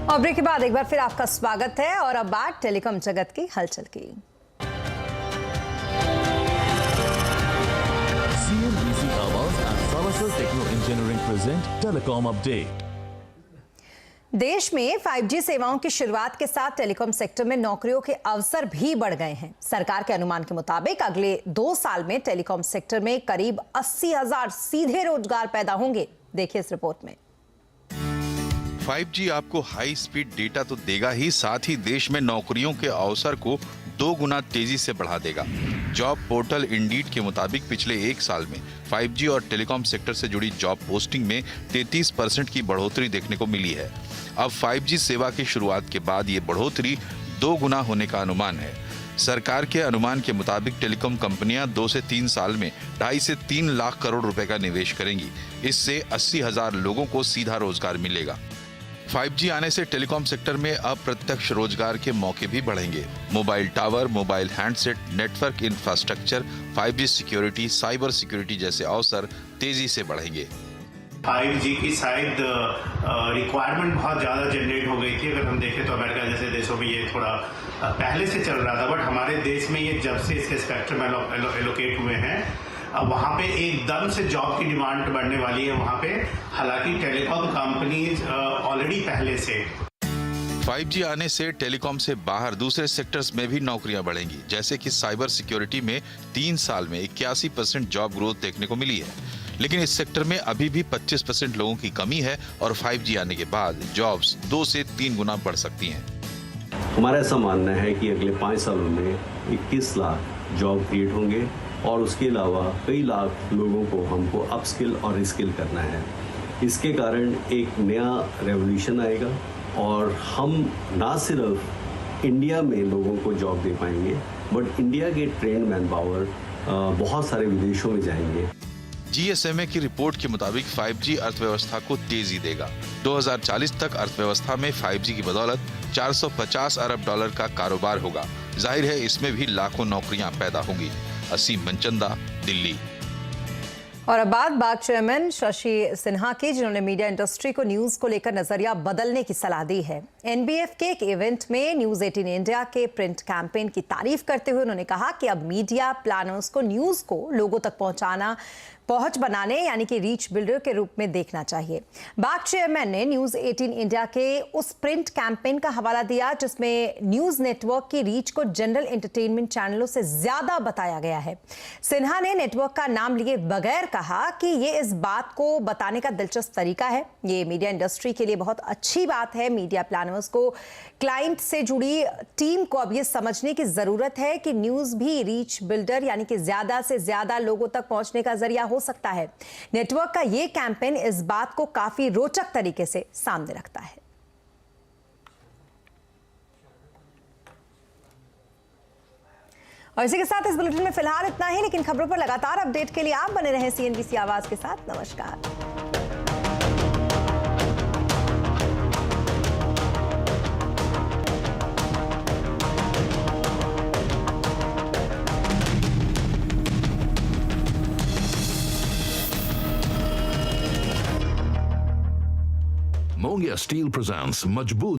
और ब्रेक के बाद एक बार फिर आपका स्वागत है और अब बात टेलीकॉम जगत की हलचल की। CNBC आवाज and Salasa Techno Engineering present Telecom Update। देश में 5G सेवाओं की शुरुआत के साथ टेलीकॉम सेक्टर में नौकरियों के अवसर भी बढ़ गए हैं। सरकार के अनुमान के मुताबिक अगले 2 साल में टेलीकॉम सेक्टर में करीब 80,000 सीधे रोजगार पैदा होंगे। देखिए इस रिपोर्ट में। 5G आपको हाई स्पीड डेटा तो देगा ही, साथ ही देश में नौकरियों के अवसर को 2 गुना तेजी से बढ़ा देगा। जॉब पोर्टल इंडीड के मुताबिक पिछले 1 साल में 5G और टेलीकॉम सेक्टर से जुड़ी जॉब पोस्टिंग में 33% की बढ़ोतरी देखने को मिली है। अब 5G सेवा की शुरुआत के बाद ये बढ़ोतरी 2 गुना होने का अनुमान है। सरकार के अनुमान के मुताबिक टेलीकॉम कंपनियां 2 से 3 साल में 2.5 से 3 लाख करोड़ रुपए का निवेश करेंगी। इससे 80,000 लोगों को सीधा रोजगार मिलेगा। 5G आने से टेलीकॉम सेक्टर में अप्रत्यक्ष रोजगार के मौके भी बढ़ेंगे। Mobile tower, mobile handset, network infrastructure, 5G security, cyber security जैसे अवसर तेजी से बढ़ेंगे। 5G की शायद रिक्वायरमेंट बहुत ज़्यादा जनरेट हो गई थी। अगर हम देखें तो अमेरिका जैसे देशों में ये थोड़ा पहले से चल रहा था, बट हमारे देश में ये जब से इसके स्पेक्ट्रम एलोकेट हुए हैं, वहाँ पे एकदम से जॉब की डिमांड बढ़ने वाली है वहाँ पे। हालांकि टेलीकॉम कंपनीज ऑलरेडी पहले से 5G आने से टेलीकॉम से बाहर दूसरे सेक्टर्स में भी नौकरियां बढ़ेंगी, जैसे कि साइबर सिक्योरिटी में 3 साल में 81% जॉब ग्रोथ देखने को मिली है। लेकिन इस सेक्टर में अभी भी 25% लोगों की कमी है और 5G आने के बाद जॉब्स 2 से 3 गुना बढ़ सकती हैं। हमारा ऐसा मानना है कि अगले 5 सालों में 21 लाख जॉब क्रिएट होंगे और उसके अलावा कई लाख लोगों को हमको अपस्किल और रिस्किल करना है। इसके कारण एक नया रेवोल्यूशन आएगा और हम ना सिर्फ इंडिया में लोगों को जॉब दे पाएंगे, बट इंडिया के ट्रेंड मैन पावर बहुत सारे विदेशों में जाएंगे। GSMA की रिपोर्ट के मुताबिक 5G अर्थव्यवस्था को तेजी देगा। 2040 तक अर्थव्यवस्था में 5G की बदौलत 450 अरब डॉलर का कारोबार होगा। जाहिर है इसमें भी लाखों नौकरियां पैदा होंगी। असीम मनचंदा, दिल्ली। और अब बात चेयरमैन शशि सिन्हा की, जिन्होंने मीडिया इंडस्ट्री को न्यूज को लेकर नजरिया बदलने की सलाह दी है। NBF के एक इवेंट में न्यूज 18 इंडिया के प्रिंट कैंपेन की तारीफ करते हुए उन्होंने कहा कि अब मीडिया प्लानर्स को न्यूज को लोगों तक पहुंच बनाने यानी कि रीच बिल्डर के रूप में देखना चाहिए। बाग चेयरमैन ने न्यूज 18 इंडिया के उस प्रिंट कैंपेन का हवाला दिया जिसमें न्यूज नेटवर्क की रीच को जनरल एंटरटेनमेंट चैनलों से ज्यादा बताया गया है। सिन्हा ने नेटवर्क का नाम लिए बगैर कहा कि ये इस बात को बताने का दिलचस्प तरीका है। ये मीडिया इंडस्ट्री के लिए बहुत अच्छी बात है। मीडिया प्लानर्स को, क्लाइंट से जुड़ी टीम को अब ये समझने की जरूरत है कि न्यूज भी रीच बिल्डर यानी कि ज्यादा से ज्यादा लोगों तक पहुंचने का जरिया हो सकता है। नेटवर्क का ये कैंपेन इस बात को काफी रोचक तरीके से सामने रखता है। और इसी के साथ इस बुलेटिन में फिलहाल इतना ही, लेकिन खबरों पर लगातार अपडेट के लिए आप बने रहें CNBC आवाज के साथ। नमस्कार। Mongia Steel presents मजबूत